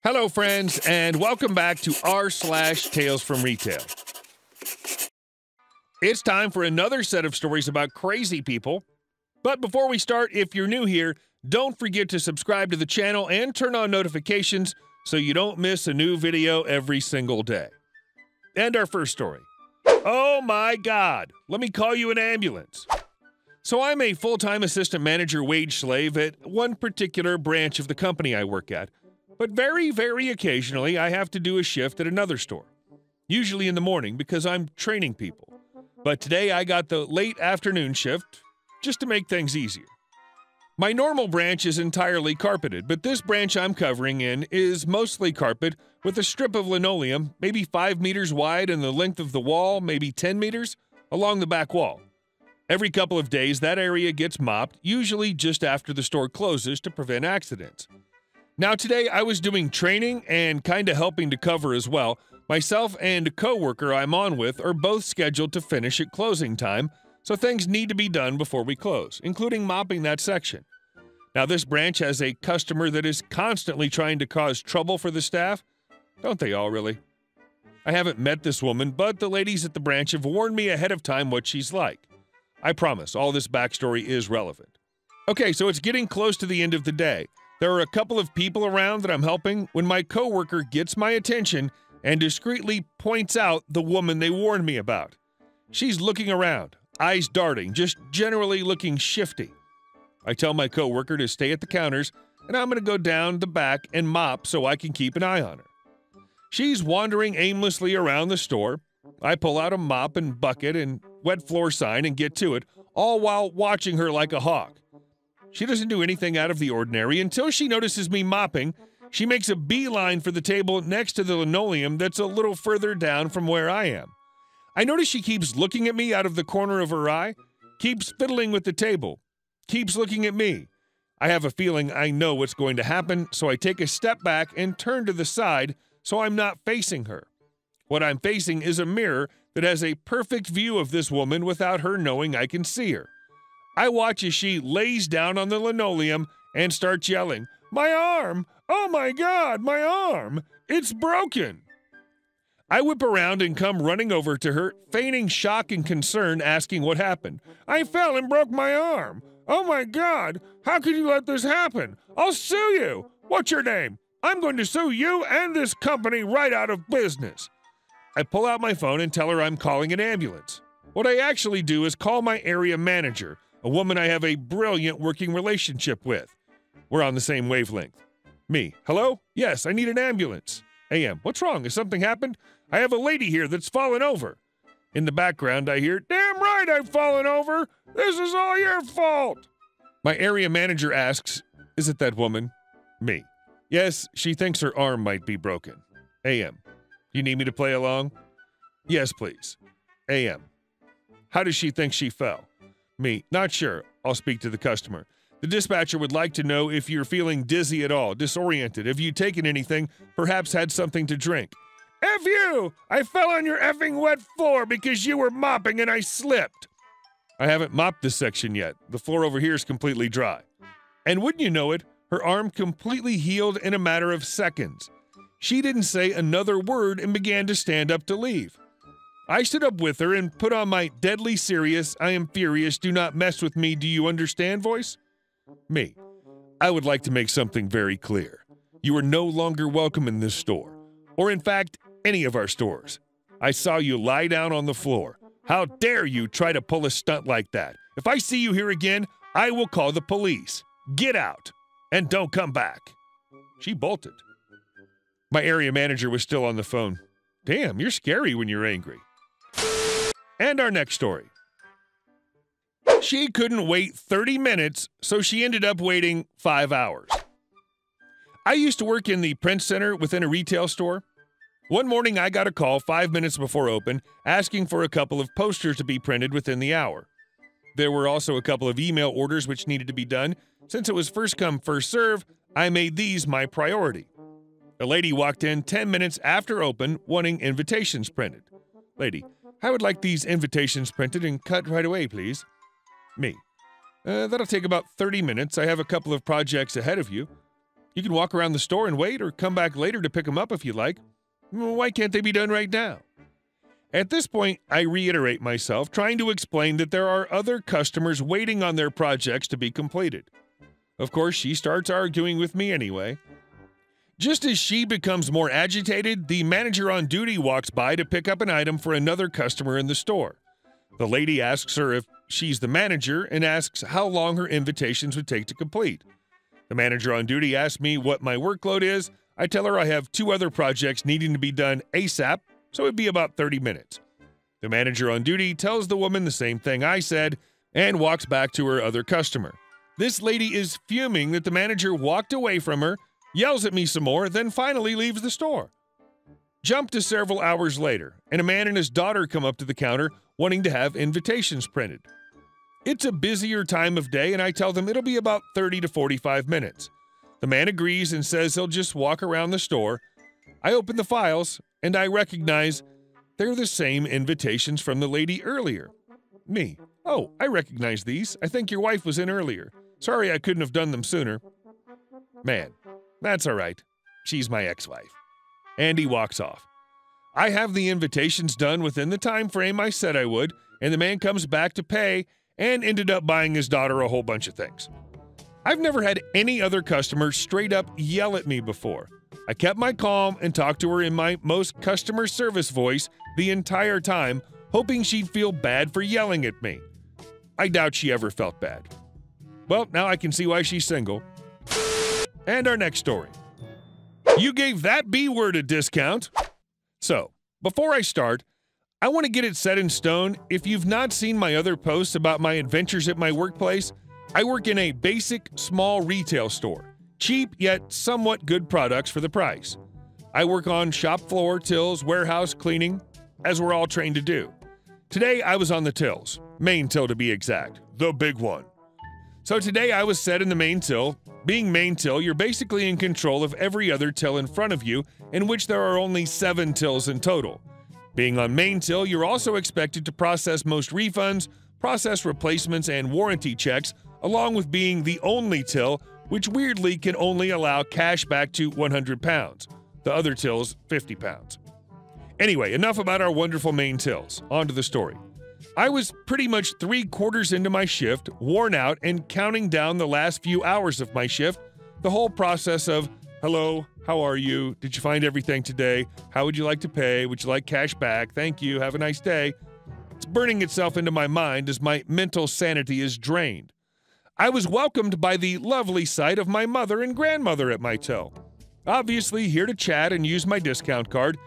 Hello, friends, and welcome back to r/Tales from Retail. It's time for another set of stories about crazy people. But before we start, if you're new here, don't forget to subscribe to the channel and turn on notifications so you don't miss a new video every single day. And our first story. Oh my God, let me call you an ambulance. So I'm a full-time assistant manager wage slave at one particular branch of the company I work at. But very, very occasionally, I have to do a shift at another store. Usually in the morning because I'm training people. But today I got the late afternoon shift just to make things easier. My normal branch is entirely carpeted, but this branch I'm covering in is mostly carpet with a strip of linoleum, maybe 5 meters wide and the length of the wall, maybe 10 meters, along the back wall. Every couple of days, that area gets mopped, usually just after the store closes to prevent accidents. Now today I was doing training and kinda helping to cover as well. Myself and a coworker I'm on with are both scheduled to finish at closing time, so things need to be done before we close, including mopping that section. Now this branch has a customer that is constantly trying to cause trouble for the staff. Don't they all really? I haven't met this woman, but the ladies at the branch have warned me ahead of time what she's like. I promise, all this backstory is relevant. Okay, so it's getting close to the end of the day. There are a couple of people around that I'm helping when my coworker gets my attention and discreetly points out the woman they warned me about. She's looking around, eyes darting, just generally looking shifty. I tell my coworker to stay at the counters, and I'm going to go down the back and mop so I can keep an eye on her. She's wandering aimlessly around the store. I pull out a mop and bucket and wet floor sign and get to it, all while watching her like a hawk. She doesn't do anything out of the ordinary until she notices me mopping. She makes a beeline for the table next to the linoleum that's a little further down from where I am. I notice she keeps looking at me out of the corner of her eye, keeps fiddling with the table, keeps looking at me. I have a feeling I know what's going to happen, so I take a step back and turn to the side so I'm not facing her. What I'm facing is a mirror that has a perfect view of this woman without her knowing I can see her. I watch as she lays down on the linoleum and starts yelling, "My arm! Oh my God, my arm! It's broken!" I whip around and come running over to her, feigning shock and concern, asking what happened. "I fell and broke my arm! Oh my God! How could you let this happen? I'll sue you! What's your name? I'm going to sue you and this company right out of business!" I pull out my phone and tell her I'm calling an ambulance. What I actually do is call my area manager, a woman I have a brilliant working relationship with. We're on the same wavelength. Me, hello? Yes, I need an ambulance. AM, what's wrong? Has something happened? I have a lady here that's fallen over. In the background, I hear, "Damn right I've fallen over. This is all your fault." My area manager asks, "Is it that woman?" Me, yes, she thinks her arm might be broken. AM, you need me to play along? Yes, please. AM, how does she think she fell? Me, not sure. I'll speak to the customer. The dispatcher would like to know if you're feeling dizzy at all, disoriented. Have you taken anything, perhaps had something to drink? F you! I fell on your effing wet floor because you were mopping and I slipped. I haven't mopped this section yet. The floor over here is completely dry. And wouldn't you know it, her arm completely healed in a matter of seconds. She didn't say another word and began to stand up to leave. I stood up with her and put on my deadly serious, I am furious, do not mess with me, do you understand voice? Me, I would like to make something very clear. You are no longer welcome in this store, or in fact, any of our stores. I saw you lie down on the floor. How dare you try to pull a stunt like that? If I see you here again, I will call the police. Get out, and don't come back. She bolted. My area manager was still on the phone. Damn, you're scary when you're angry. And our next story. She couldn't wait 30 minutes, so she ended up waiting 5 hours. I used to work in the print center within a retail store. One morning, I got a call 5 minutes before open asking for a couple of posters to be printed within the hour. There were also a couple of email orders which needed to be done. Since it was first come, first serve, I made these my priority. A lady walked in 10 minutes after open wanting invitations printed. Lady, I would like these invitations printed and cut right away, please. Me, that'll take about 30 minutes. I have a couple of projects ahead of you. You can walk around the store and wait or come back later to pick them up if you like. Why can't they be done right now? At this point, I reiterate myself, trying to explain that there are other customers waiting on their projects to be completed. Of course, she starts arguing with me anyway. Just as she becomes more agitated, the manager on duty walks by to pick up an item for another customer in the store. The lady asks her if she's the manager and asks how long her invitations would take to complete. The manager on duty asks me what my workload is. I tell her I have 2 other projects needing to be done ASAP, so it'd be about 30 minutes. The manager on duty tells the woman the same thing I said and walks back to her other customer. This lady is fuming that the manager walked away from her, yells at me some more, then finally leaves the store. Jump to several hours later, and a man and his daughter come up to the counter wanting to have invitations printed. It's a busier time of day, and I tell them it'll be about 30 to 45 minutes. The man agrees and says he'll just walk around the store. I open the files, and I recognize they're the same invitations from the lady earlier. Me. Oh, I recognize these. I think your wife was in earlier. Sorry I couldn't have done them sooner. Man, that's all right. She's my ex-wife. And he walks off. I have the invitations done within the time frame I said I would, and the man comes back to pay and ended up buying his daughter a whole bunch of things. I've never had any other customer straight up yell at me before. I kept my calm and talked to her in my most customer service voice the entire time, hoping she'd feel bad for yelling at me. I doubt she ever felt bad. Well, now I can see why she's single. And our next story. You gave that B word a discount. So, before I start, I want to get it set in stone. If you've not seen my other posts about my adventures at my workplace, I work in a basic small retail store. Cheap yet somewhat good products for the price. I work on shop floor, tills, warehouse cleaning, as we're all trained to do. Today I was on the tills, main till to be exact, the big one. So today I was set in the main till. Being main till, you're basically in control of every other till in front of you, in which there are only 7 tills in total. Being on main till, you're also expected to process most refunds, process replacements and warranty checks, along with being the only till which weirdly can only allow cash back to 100 pounds. The other tills, 50 pounds. Anyway, enough about our wonderful main tills. On to the story. I was pretty much 3/4 into my shift, worn out, and counting down the last few hours of my shift. The whole process of, hello, how are you? Did you find everything today? How would you like to pay? Would you like cash back? Thank you. Have a nice day. It's burning itself into my mind as my mental sanity is drained. I was welcomed by the lovely sight of my mother and grandmother at my till. Obviously here to chat and use my discount card.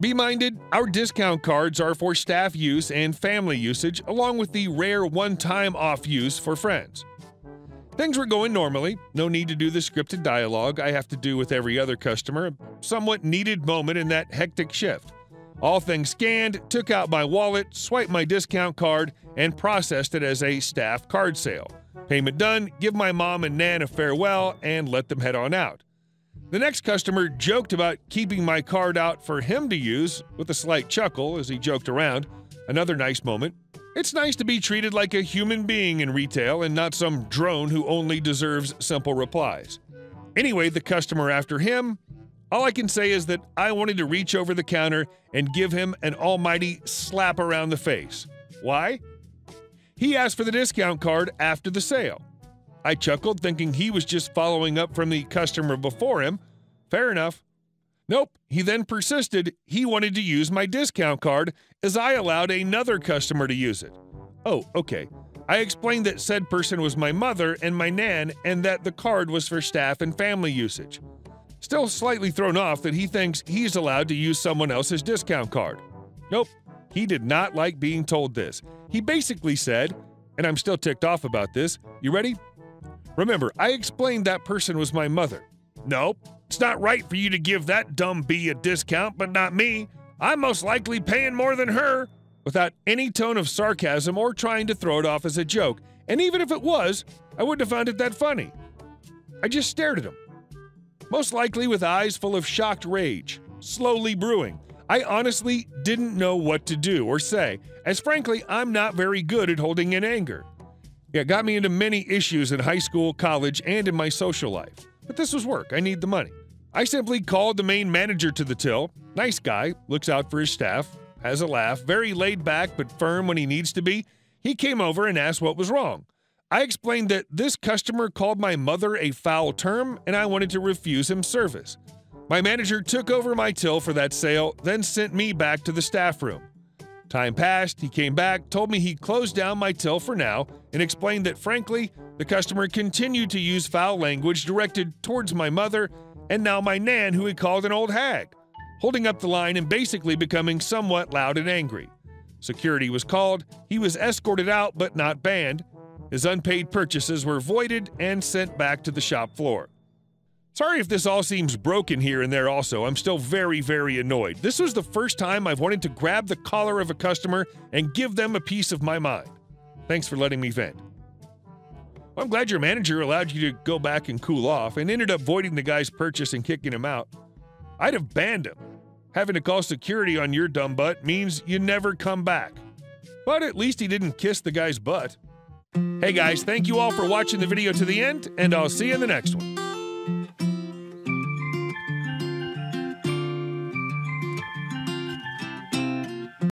Be minded, our discount cards are for staff use and family usage, along with the rare one-time off use for friends. Things were going normally. No need to do the scripted dialogue I have to do with every other customer. A somewhat needed moment in that hectic shift. All things scanned, took out my wallet, swiped my discount card, and processed it as a staff card sale. Payment done, give my mom and Nan a farewell, and let them head on out. The next customer joked about keeping my card out for him to use, with a slight chuckle as he joked around. Another nice moment. It's nice to be treated like a human being in retail and not some drone who only deserves simple replies. Anyway, the customer after him, all I can say is that I wanted to reach over the counter and give him an almighty slap around the face. Why? He asked for the discount card after the sale. I chuckled, thinking he was just following up from the customer before him. Fair enough. Nope, he then persisted he wanted to use my discount card as I allowed another customer to use it. Oh, okay. I explained that said person was my mother and my Nan and that the card was for staff and family usage. Still slightly thrown off that he thinks he's allowed to use someone else's discount card. Nope, he did not like being told this. He basically said, and I'm still ticked off about this, you ready? Remember, I explained that person was my mother. Nope, it's not right for you to give that dumb bee a discount, but not me. I'm most likely paying more than her. Without any tone of sarcasm or trying to throw it off as a joke. And even if it was, I wouldn't have found it that funny. I just stared at him. Most likely with eyes full of shocked rage, slowly brewing. I honestly didn't know what to do or say, as frankly, I'm not very good at holding in anger. It got me into many issues in high school, college, and in my social life. but this was work. I need the money. I simply called the main manager to the till. Nice guy, looks out for his staff, has a laugh, very laid back but firm when he needs to be. He came over and asked what was wrong. I explained that this customer called my mother a foul term and I wanted to refuse him service. My manager took over my till for that sale, then sent me back to the staff room. Time passed, he came back, told me he closed down my till for now, and explained that frankly, the customer continued to use foul language directed towards my mother and now my nan, who he called an old hag, holding up the line and basically becoming somewhat loud and angry. Security was called, he was escorted out but not banned. His unpaid purchases were voided and sent back to the shop floor. Sorry if this all seems broken here and there also. I'm still very, very annoyed. This was the first time I've wanted to grab the collar of a customer and give them a piece of my mind. Thanks for letting me vent. Well, I'm glad your manager allowed you to go back and cool off and ended up voiding the guy's purchase and kicking him out. I'd have banned him. Having to call security on your dumb butt means you never come back. But at least he didn't kiss the guy's butt. Hey guys, thank you all for watching the video to the end, and I'll see you in the next one.